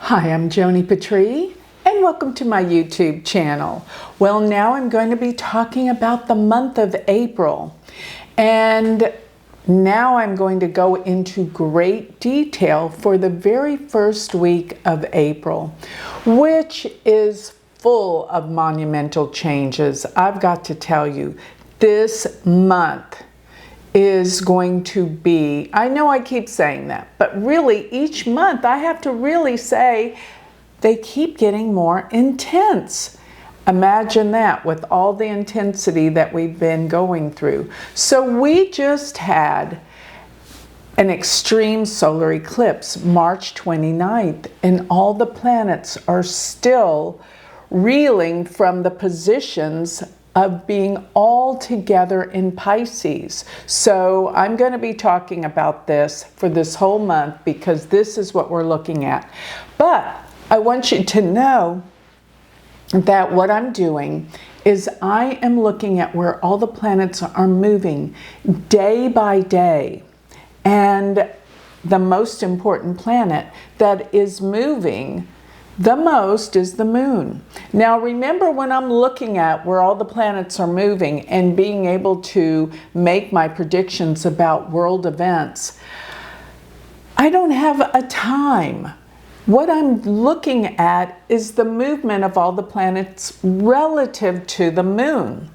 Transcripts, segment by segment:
Hi, I'm Joni Patry, and welcome to my YouTube channel. Well, now I'm going to be talking about the month of April. And now I'm going to go into great detail for the very first week of April, which is full of monumental changes. I've got to tell you, this month is going to be, I know I keep saying that, but really each month I have to really say they keep getting more intense. Imagine that with all the intensity that we've been going through. So we just had an extreme solar eclipse, March 29th, and all the planets are still reeling from the positions of being all together in Pisces. So I'm going to be talking about this for this whole month because this is what we're looking at. But I want you to know that what I'm doing is I am looking at where all the planets are moving day by day. And the most important planet that is moving the most is the moon. Now remember, when I'm looking at where all the planets are moving and being able to make my predictions about world events, I don't have a time. What I'm looking at is the movement of all the planets relative to the moon.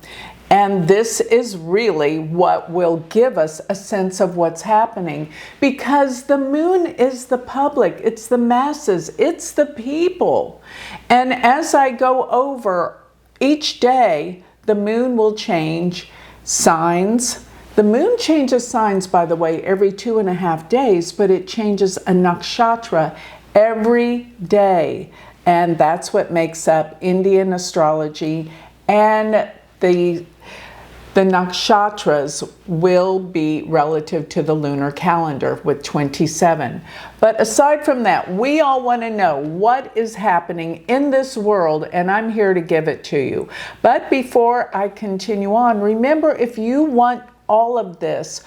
And this is really what will give us a sense of what's happening, because the moon is the public, it's the masses, it's the people. And as I go over each day, the moon will change signs. The moon changes signs, by the way, every 2.5 days, but it changes a nakshatra every day. And that's what makes up Indian astrology, and the nakshatras will be relative to the lunar calendar with 27. But aside from that, we all want to know what is happening in this world, and I'm here to give it to you. But before I continue on, remember, if you want all of this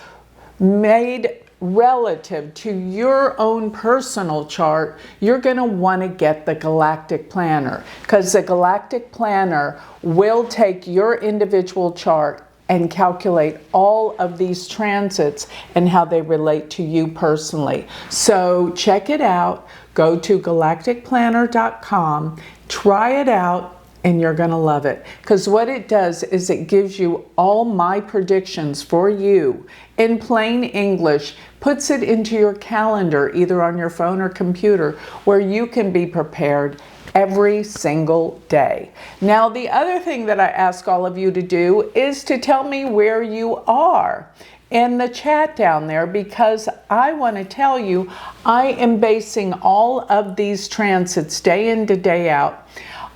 made relative to your own personal chart, you're going to want to get the Galactic Planner, because the Galactic Planner will take your individual chart and calculate all of these transits and how they relate to you personally. So check it out. Go to galacticplanner.com, try it out, and you're going to love it. Because what it does is it gives you all my predictions for you in plain English, puts it into your calendar, either on your phone or computer, where you can be prepared every single day. Now, the other thing that I ask all of you to do is to tell me where you are in the chat down there, because I want to tell you, I am basing all of these transits day in to day out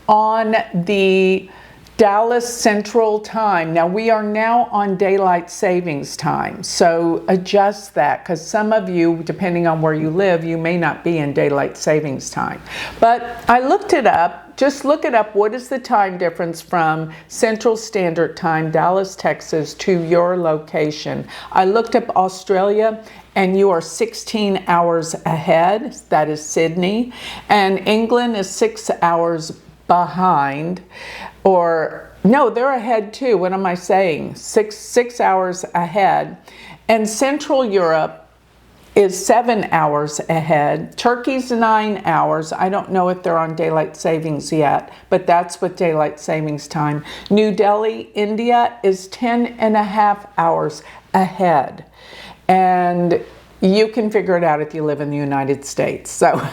on the Dallas Central Time. Now we are now on daylight savings time, so adjust that, because some of you, depending on where you live, you may not be in daylight savings time. But I looked it up. Just look it up. What is the time difference from Central Standard Time, Dallas, Texas, to your location? I looked up Australia, and you are 16 hours ahead. That is Sydney. And England is 6 hours behind. Or no, they're ahead too. What am I saying? Six hours ahead. And Central Europe is 7 hours ahead. Turkey's 9 hours. I don't know if they're on daylight savings yet, but that's with daylight savings time. New Delhi, India is 10.5 hours ahead. And you can figure it out if you live in the United States. So,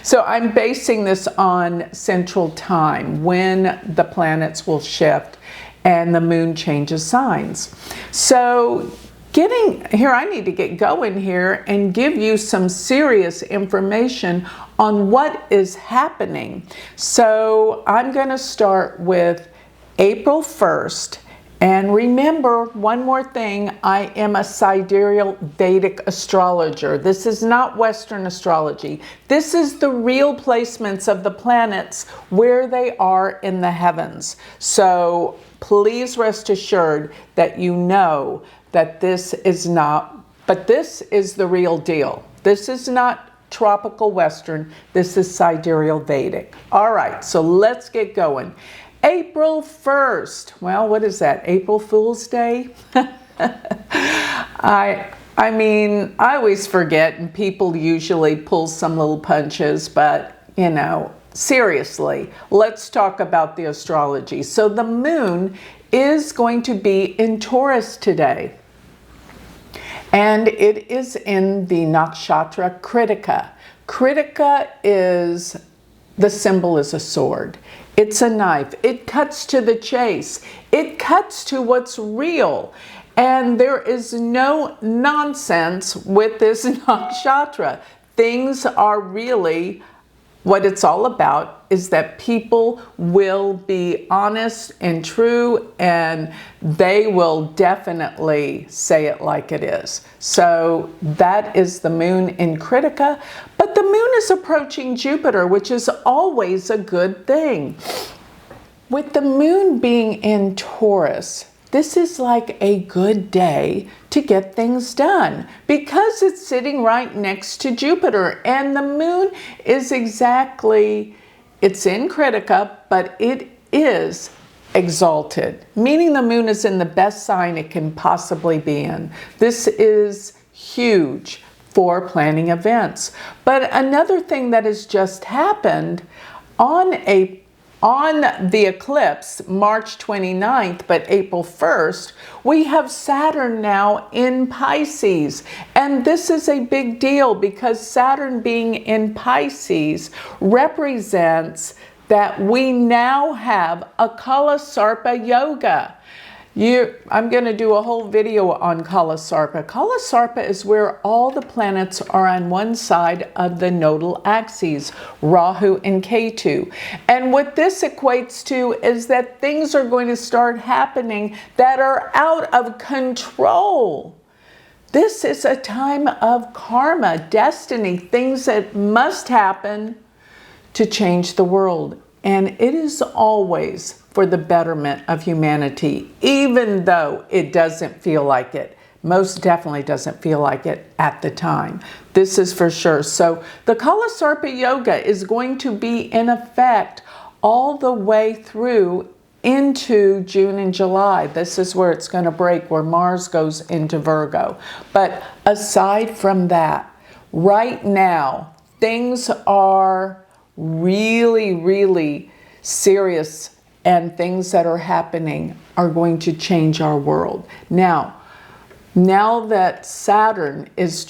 so I'm basing this on Central Time, when the planets will shift and the moon changes signs. So getting here, I need to get going here and give you some serious information on what is happening. So I'm going to start with April 1st. And remember, one more thing, I am a sidereal Vedic astrologer. This is not Western astrology. This is the real placements of the planets where they are in the heavens. So please rest assured that you know that this is not, but this is the real deal. This is not tropical Western. This is sidereal Vedic. All right, so let's get going. April 1st. Well, what is that? April Fool's Day? I mean, I always forget, and people usually pull some little punches, but, you know, seriously, let's talk about the astrology. So the moon is going to be in Taurus today, and it is in the nakshatra Kritika. Kritika is, the symbol is a sword. It's a knife. It cuts to the chase. It cuts to what's real. And there is no nonsense with this nakshatra. Things are really, what it's all about is that people will be honest and true, and they will definitely say it like it is. So that is the moon in Kritika. But the moon is approaching Jupiter, which is always a good thing. With the moon being in Taurus, this is like a good day to get things done because it's sitting right next to Jupiter, and the moon is exactly, it's in Kritika, but it is exalted, meaning the moon is in the best sign it can possibly be in. This is huge for planning events. But another thing that has just happened on the eclipse, March 29th, but April 1st, we have Saturn now in Pisces. And this is a big deal because Saturn being in Pisces represents that we now have a Kala Sarpa Yoga. I'm going to do a whole video on Kala Sarpa. Kala Sarpa is where all the planets are on one side of the nodal axes, Rahu and Ketu. And what this equates to is that things are going to start happening that are out of control. This is a time of karma, destiny, things that must happen to change the world. And it is always for the betterment of humanity, even though it doesn't feel like it. Most definitely doesn't feel like it at the time. This is for sure. So the Kala Sarpa Yoga is going to be in effect all the way through into June and July. This is where it's going to break, where Mars goes into Virgo. But aside from that, right now, things are really, really serious, and things that are happening are going to change our world. Now that Saturn is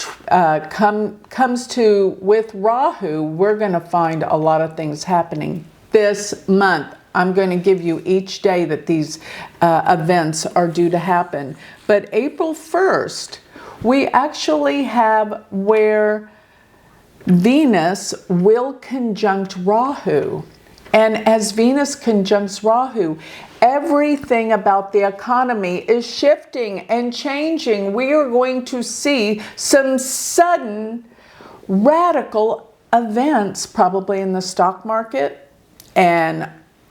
comes to with Rahu, we're going to find a lot of things happening this month. I'm going to give you each day that these events are due to happen. But April 1st, we actually have where Venus will conjunct Rahu. And as Venus conjuncts Rahu, everything about the economy is shifting and changing. We are going to see some sudden radical events, probably in the stock market and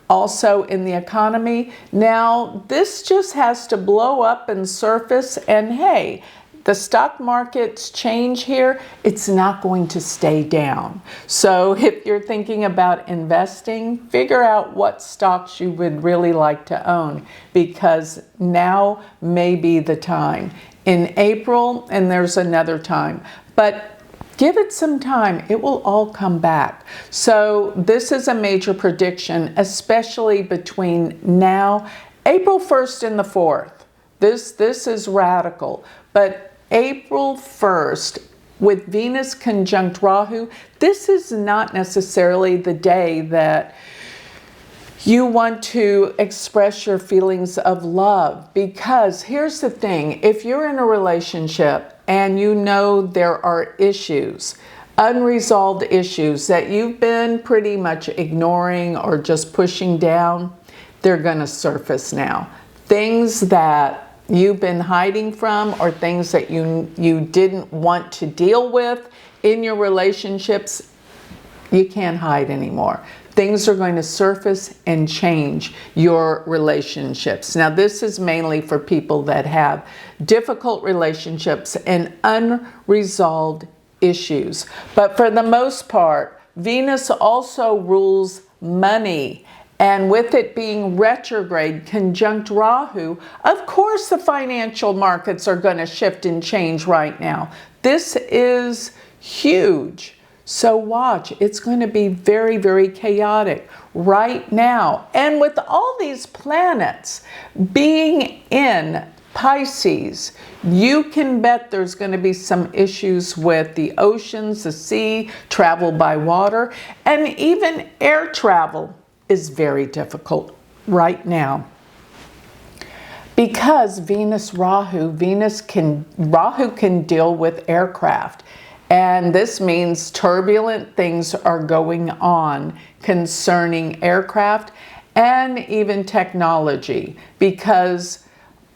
also in the economy. Now, this just has to blow up and surface, and hey, the stock market's change here, it's not going to stay down. So if you're thinking about investing, figure out what stocks you would really like to own, because now may be the time. In April, and there's another time, but give it some time. It will all come back. So this is a major prediction, especially between now, April 1st and the 4th. This is radical. But April 1st, with Venus conjunct Rahu, this is not necessarily the day that you want to express your feelings of love. Because here's the thing, if you're in a relationship and you know there are issues, unresolved issues that you've been pretty much ignoring or just pushing down, they're going to surface now. Things that you've been hiding from, or things that you didn't want to deal with in your relationships, you can't hide anymore. Things are going to surface and change your relationships. Now, this is mainly for people that have difficult relationships and unresolved issues. But for the most part, Venus also rules money. And with it being retrograde, conjunct Rahu, of course the financial markets are going to shift and change right now. This is huge. So watch, it's going to be very, very chaotic right now. And with all these planets being in Pisces, you can bet there's going to be some issues with the oceans, the sea, travel by water, and even air travel is very difficult right now. Because Rahu can deal with aircraft. And this means turbulent things are going on concerning aircraft and even technology, because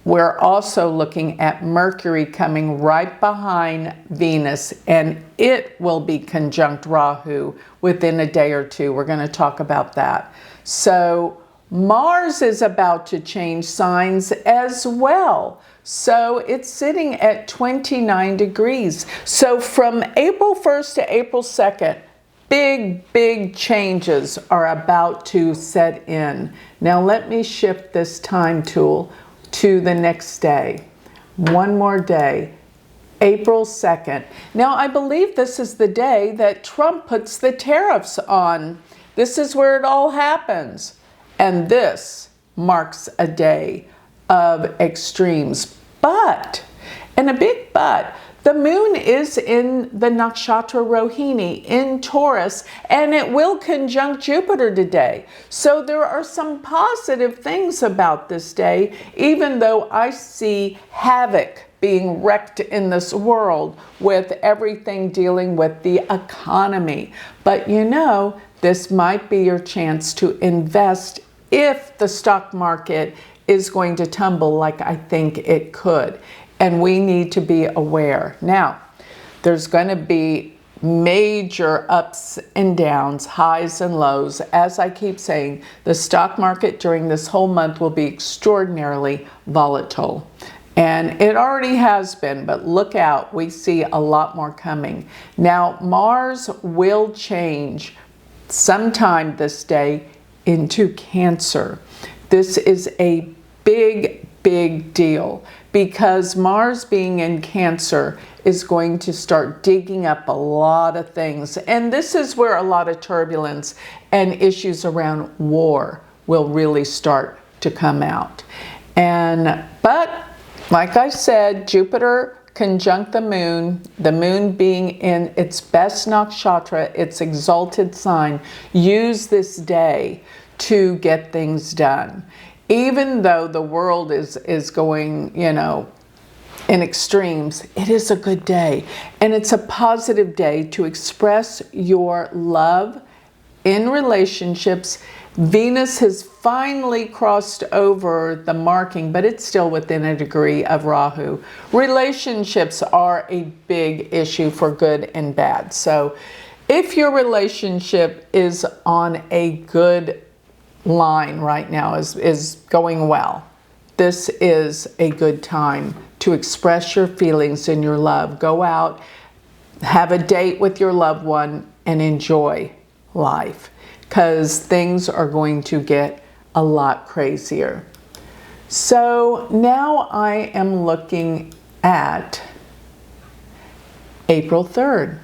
we're also looking at Mercury coming right behind Venus, and it will be conjunct Rahu within a day or two. We're going to talk about that. So Mars is about to change signs as well. So it's sitting at 29 degrees. So from April 1st to April 2nd, big changes are about to set in. Now let me shift this time tool to the next day. One more day, April 2nd. Now I believe this is the day that Trump puts the tariffs on. This is where it all happens. And this marks a day of extremes. But, and a big but, the moon is in the nakshatra Rohini in Taurus, and it will conjunct Jupiter today. So there are some positive things about this day, even though I see havoc being wrecked in this world with everything dealing with the economy. But you know, this might be your chance to invest if the stock market is going to tumble like I think it could. And we need to be aware. Now, there's going to be major ups and downs, highs and lows. As I keep saying, the stock market during this whole month will be extraordinarily volatile. And it already has been, but look out, we see a lot more coming. Now, Mars will change sometime this day into Cancer. This is a big deal, because Mars being in Cancer is going to start digging up a lot of things. And this is where a lot of turbulence and issues around war will really start to come out. But like I said, Jupiter conjunct the moon being in its best nakshatra, its exalted sign. Use this day to get things done. Even though the world is going, you know, in extremes, it is a good day. And it's a positive day to express your love in relationships. Venus has finally crossed over the marking, but it's still within a degree of Rahu. Relationships are a big issue for good and bad. So if your relationship is on a good line right now, is going well, this is a good time to express your feelings and your love. Go out, have a date with your loved one, and enjoy life, because things are going to get a lot crazier. So now I am looking at April 3rd.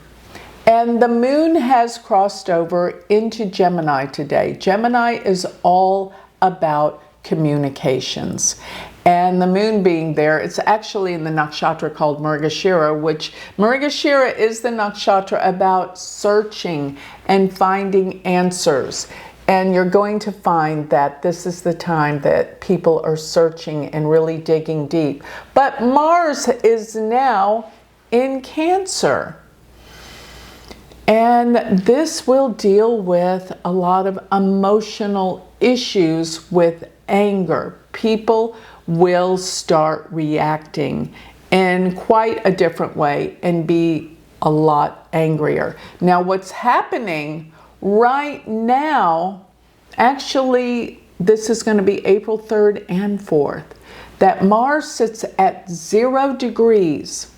And the moon has crossed over into Gemini today. Gemini is all about communications. And the moon being there, it's actually in the nakshatra called Mrigashira, which Mrigashira is the nakshatra about searching and finding answers. And you're going to find that this is the time that people are searching and really digging deep. But Mars is now in Cancer. And this will deal with a lot of emotional issues with anger. People will start reacting in quite a different way and be a lot angrier. Now, what's happening right now, actually, this is going to be April 3rd and 4th, that Mars sits at 0 degrees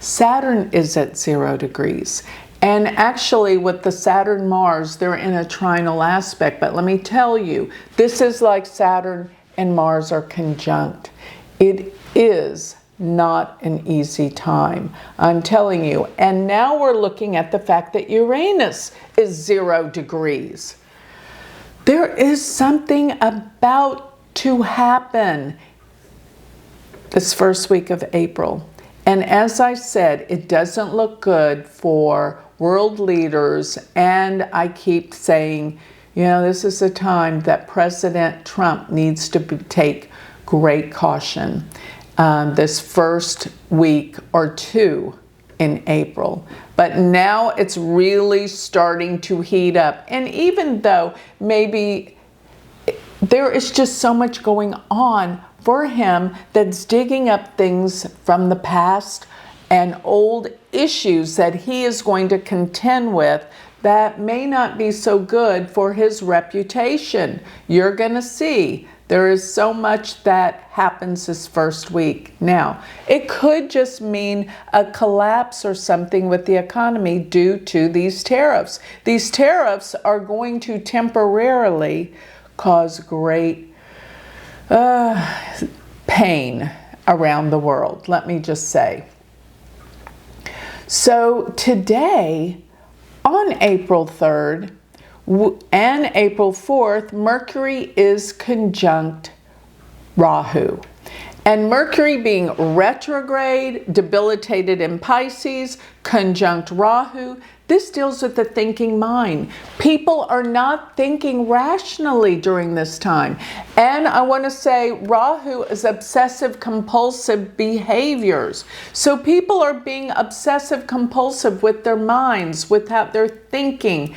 Saturn is at 0 degrees. And actually with the Saturn-Mars, they're in a trinal aspect. But let me tell you, this is like Saturn and Mars are conjunct. It is not an easy time, I'm telling you. And now we're looking at the fact that Uranus is 0 degrees. There is something about to happen this first week of April. And as I said, it doesn't look good for world leaders. And I keep saying, you know, this is a time that President Trump needs to take great caution this first week or two in April. But now it's really starting to heat up. And even though maybe there is just so much going on for him that's digging up things from the past and old issues that he is going to contend with that may not be so good for his reputation. You're going to see there is so much that happens this first week. Now, it could just mean a collapse or something with the economy due to these tariffs. These tariffs are going to temporarily cause great pain around the world, let me just say. So today, on April 3rd and April 4th, Mercury is conjunct Rahu. And Mercury being retrograde, debilitated in Pisces, conjunct Rahu, this deals with the thinking mind. People are not thinking rationally during this time. And I want to say Rahu is obsessive compulsive behaviors. So people are being obsessive compulsive with their minds, with how they're thinking.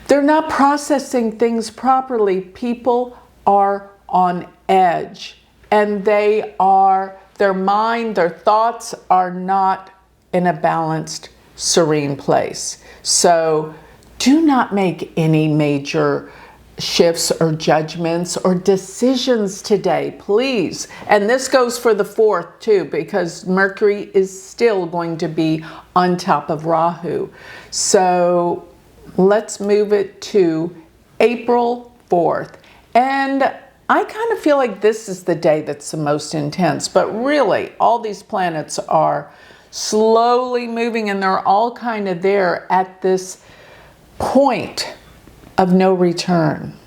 They're not processing things properly. People are on edge. And their mind, their thoughts are not in a balanced, serene place. So do not make any major shifts or judgments or decisions today, please. And this goes for the 4th too, because Mercury is still going to be on top of Rahu. So let's move it to April 4th. And I kind of feel like this is the day that's the most intense, but really all these planets are slowly moving and they're all kind of there at this point of no return.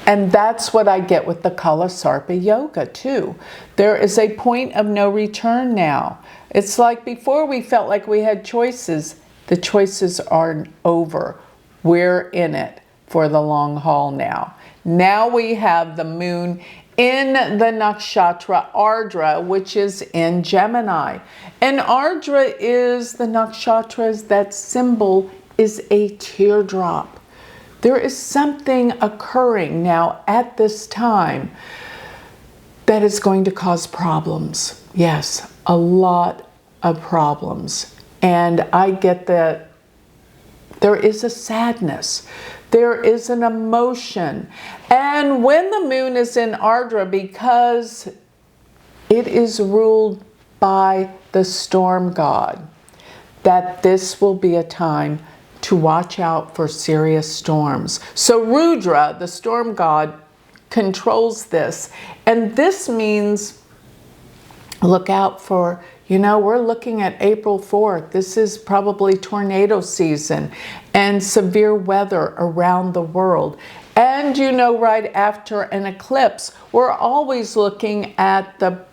And that's what I get with the Kala Sarpa Yoga too. There is a point of no return now. It's like before we felt like we had choices. The choices are over. We're in it for the long haul now. Now we have the moon in the nakshatra Ardra, which is in Gemini. And Ardra is the nakshatras, that symbol is a teardrop. There is something occurring now at this time that is going to cause problems. Yes, a lot of problems. And I get that there is a sadness. There is an emotion. And when the moon is in Ardra, because it is ruled by the storm god, that this will be a time to watch out for serious storms. So Rudra, the storm god, controls this. And this means look out for, you know, we're looking at April 4th. This is probably tornado season and severe weather around the world. And, you know, right after an eclipse, we're always looking at the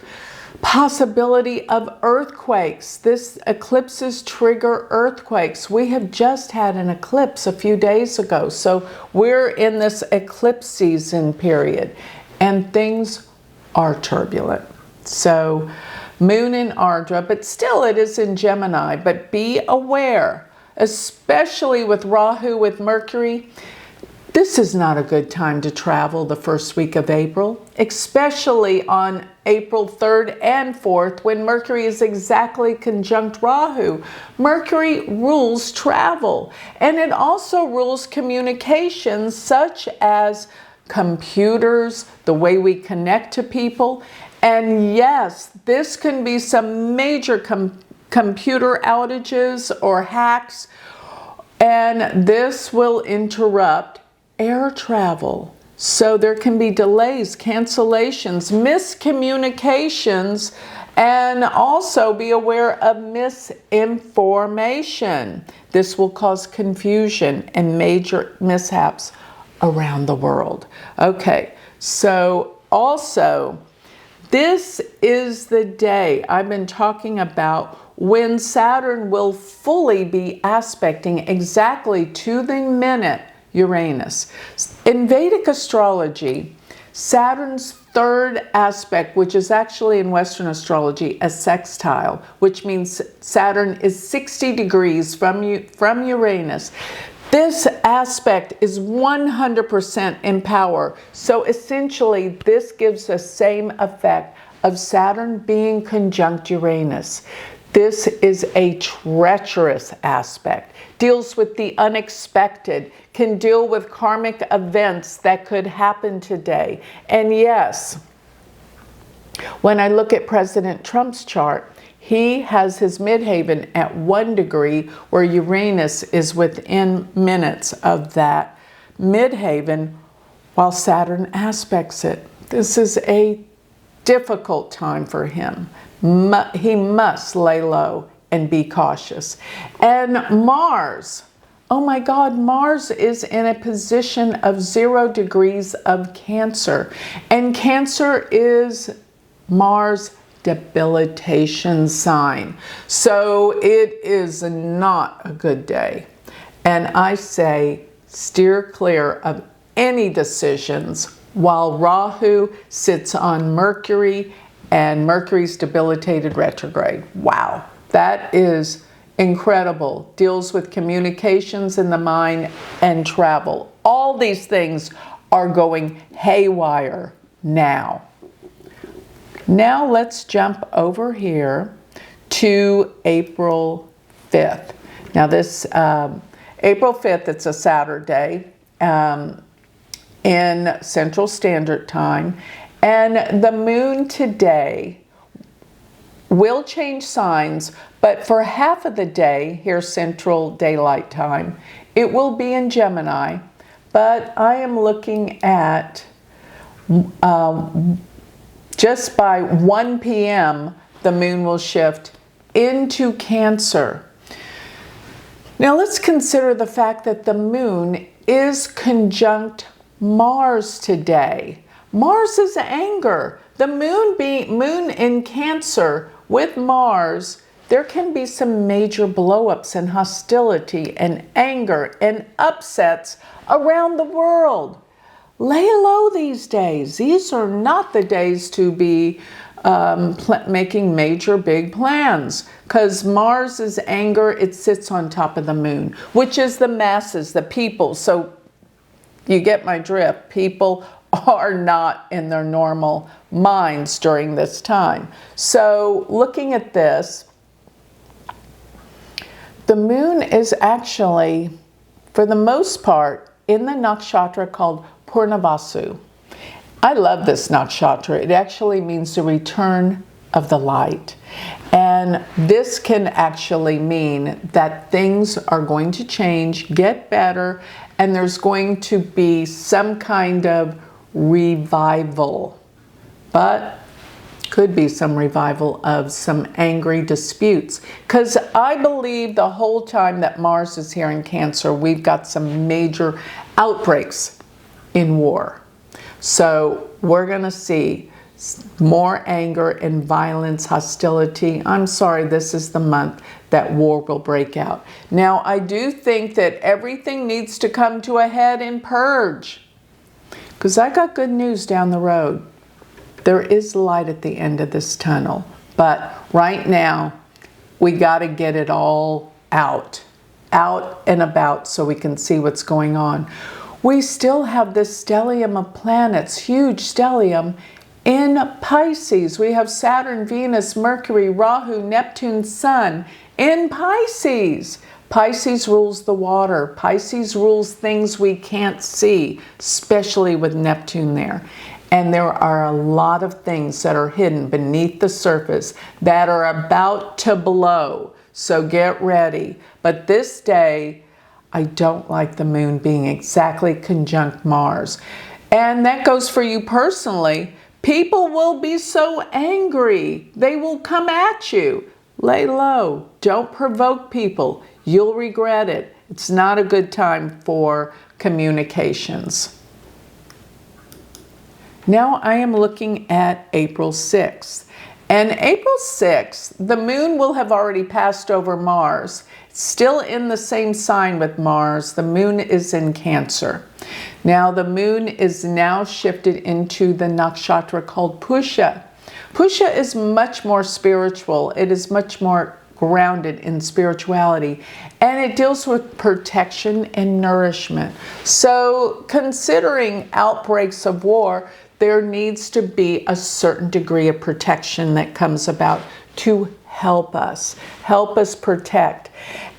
possibility of earthquakes. This eclipses trigger earthquakes. We have just had an eclipse a few days ago. So we're in this eclipse season period and things are turbulent. So moon in Ardra, but still it is in Gemini. But be aware, especially with Rahu, with Mercury, this is not a good time to travel the first week of April, especially on April 3rd and 4th when Mercury is exactly conjunct Rahu. Mercury rules travel, and it also rules communications such as computers, the way we connect to people. And yes, this can be some major computer outages or hacks, and this will interrupt air travel. So there can be delays, cancellations, miscommunications, and also be aware of misinformation. This will cause confusion and major mishaps around the world. Okay, so also, this is the day I've been talking about when Saturn will fully be aspecting exactly to the minute Uranus. In Vedic astrology, Saturn's third aspect, which is actually in Western astrology a sextile, which means Saturn is 60 degrees from Uranus. This aspect is 100% in power. So essentially, this gives the same effect of Saturn being conjunct Uranus. This is a treacherous aspect, deals with the unexpected, can deal with karmic events that could happen today. And yes, when I look at President Trump's chart, he has his midheaven at 1 degree, where Uranus is within minutes of that midheaven, while Saturn aspects it. This is a difficult time for him. He must lay low and be cautious. And Mars, oh my God, Mars is in a position of 0 degrees of Cancer. And Cancer is Mars' debilitation sign. So it is not a good day. And I say steer clear of any decisions while Rahu sits on Mercury and Mercury's debilitated retrograde. Wow, that is incredible. Deals with communications in the mind and travel. All these things are going haywire now. Now let's jump over here to April 5th. Now this April 5th, it's a Saturday in Central Standard Time. And the moon today will change signs, but for half of the day, here Central Daylight Time, it will be in Gemini. But I am looking at just by 1 p.m., the moon will shift into Cancer. Now let's consider the fact that the moon is conjunct Mars today. Mars is anger. The moon in Cancer with Mars, there can be some major blow-ups and hostility and anger and upsets around the world. Lay low these days. These are not the days to be making major big plans, because Mars is anger. It sits on top of the moon, which is the masses, the people. So you get my drift. People are not in their normal minds during this time. So looking at this, the moon is actually, for the most part, in the nakshatra called Purnavasu. I love this nakshatra. It actually means the return of the light. And this can actually mean that things are going to change, get better, and there's going to be some kind of revival. But could be some revival of some angry disputes. Because I believe the whole time that Mars is here in Cancer, we've got some major outbreaks in war. So we're going to see more anger and violence, hostility. I'm sorry, this is the month that war will break out. Now, I do think that everything needs to come to a head and purge. Because I got good news down the road. There is light at the end of this tunnel. But right now, we got to get it all out and about, so we can see what's going on. We still have this stellium of planets, huge stellium, in Pisces. We have Saturn, Venus, Mercury, Rahu, Neptune, Sun in Pisces. Pisces rules the water. Pisces rules things we can't see, especially with Neptune there. And there are a lot of things that are hidden beneath the surface that are about to blow. So get ready. But this day, I don't like the moon being exactly conjunct Mars. And that goes for you personally. People will be so angry. They will come at you. Lay low. Don't provoke people. You'll regret it. It's not a good time for communications. Now I am looking at April 6th. And April 6th, the moon will have already passed over Mars. It's still in the same sign with Mars. The moon is in Cancer. Now the moon is now shifted into the nakshatra called Pusha. Pusha is much more spiritual. It is much more grounded in spirituality, and it deals with protection and nourishment. So considering outbreaks of war, there needs to be a certain degree of protection that comes about to help us protect.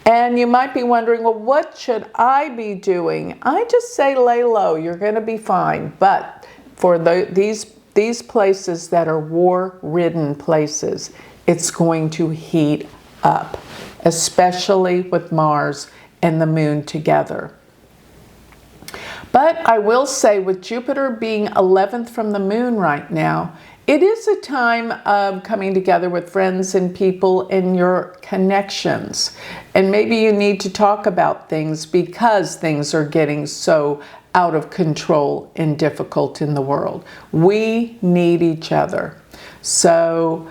And you might be wondering, well, what should I be doing? I just say lay low, you're going to be fine. But for these places that are war-ridden places, it's going to heat up, especially with Mars and the moon together. But I will say, with Jupiter being 11th from the moon right now, it is a time of coming together with friends and people in your connections. And maybe you need to talk about things because things are getting so out of control and difficult in the world. We need each other. So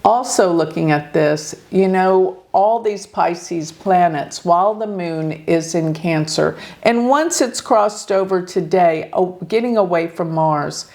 also looking at this, you know, all these Pisces planets, while the moon is in Cancer, and once it's crossed over today, getting away from Mars,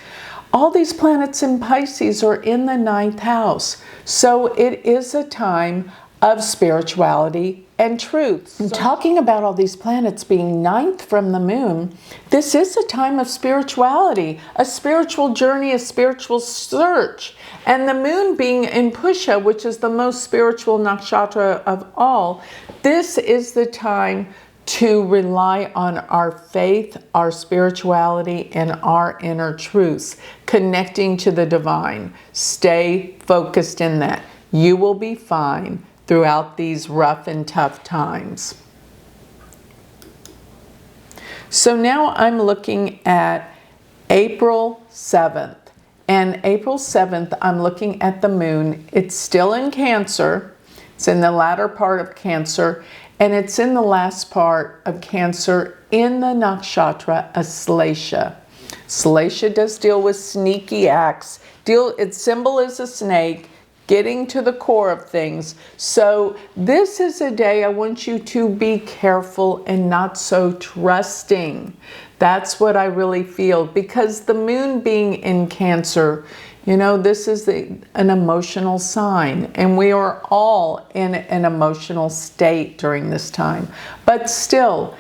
all these planets in Pisces are in the 9th house. So it is a time of spirituality and truth. And talking about all these planets being 9th from the moon, this is a time of spirituality, a spiritual journey, a spiritual search. And the moon being in Pusha, which is the most spiritual nakshatra of all, this is the time to rely on our faith, our spirituality, and our inner truths, connecting to the divine. Stay focused in that. You will be fine throughout these rough and tough times. So now I'm looking at April 7th. And April 7th, I'm looking at the moon. It's still in Cancer. It's in the latter part of Cancer. And it's in the last part of Cancer in the nakshatra Aslesha. Aslesha does deal with sneaky acts. Its symbol is a snake, getting to the core of things. So this is a day I want you to be careful and not so trusting. That's what I really feel, because the moon being in Cancer, you know, this is an emotional sign, and we are all in an emotional state during this time. But still,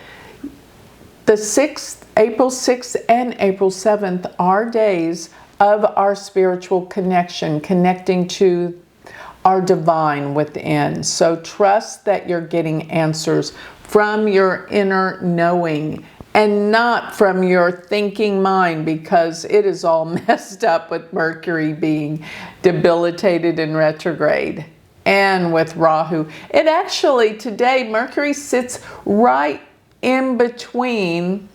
the 6th, April 6th and April 7th are days of our spiritual connection, connecting to our divine within. So trust that you're getting answers from your inner knowing and not from your thinking mind, because it is all messed up with Mercury being debilitated in retrograde and with Rahu. It actually, today, Mercury sits right in between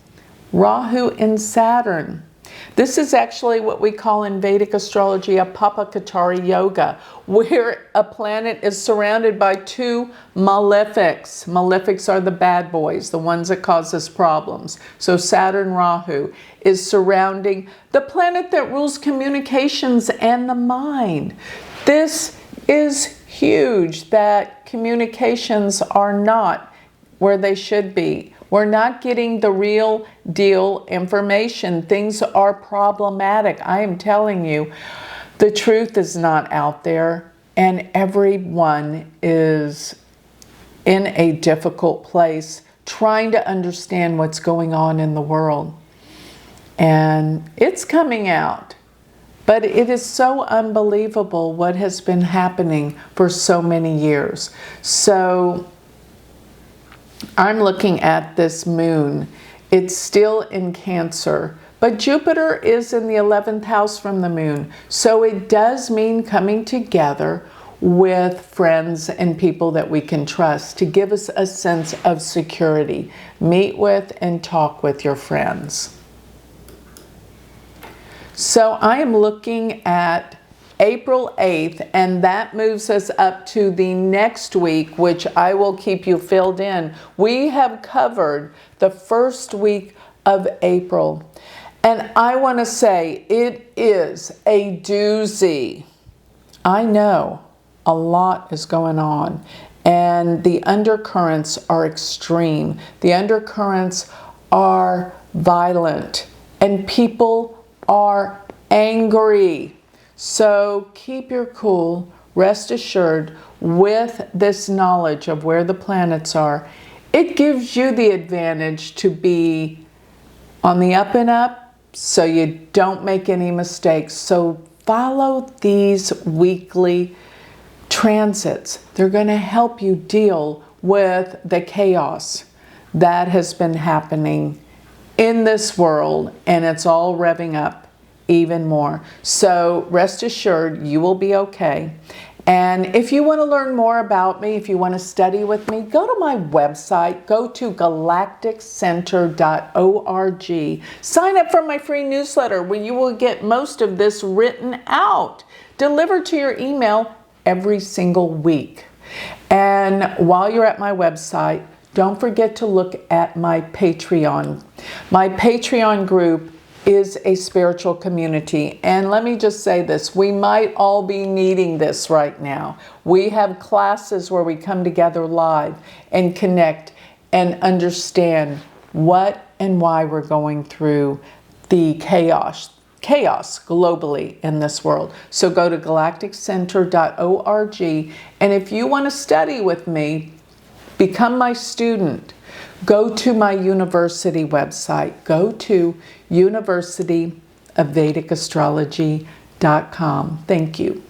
Rahu and Saturn. This is actually what we call in Vedic astrology a Patry yoga, where a planet is surrounded by two malefics. Malefics are the bad boys, the ones that cause us problems. So Saturn Rahu is surrounding the planet that rules communications and the mind. This is huge, that communications are not where they should be. We're not getting the real deal information. Things are problematic. I am telling you, the truth is not out there, and everyone is in a difficult place trying to understand what's going on in the world. And it's coming out. But it is so unbelievable what has been happening for so many years. So I'm looking at this moon. It's still in Cancer, But Jupiter is in the 11th house from the moon. So it does mean coming together with friends and people that we can trust to give us a sense of security. Meet with and talk with your friends. So I am looking at April 8th, and that moves us up to the next week, which I will keep you filled in. We have covered the first week of April, and I want to say it is a doozy. I know a lot is going on, and the undercurrents are extreme. The undercurrents are violent, and people are angry. So keep your cool, rest assured with this knowledge of where the planets are. It gives you the advantage to be on the up and up so you don't make any mistakes. So follow these weekly transits. They're going to help you deal with the chaos that has been happening in this world, and it's all revving up even more. So rest assured you will be okay. And if you want to learn more about me, if you want to study with me, go to my website, go to galacticcenter.org. Sign up for my free newsletter where you will get most of this written out, delivered to your email every single week. And while you're at my website, don't forget to look at my Patreon. My Patreon group is a spiritual community. And let me just say this, we might all be needing this right now. We have classes where we come together live and connect and understand what and why we're going through the chaos globally in this world. So go to galacticcenter.org, and if you want to study with me, become my student, go to my university website. Go to universityofvedicastrology.com. Thank you.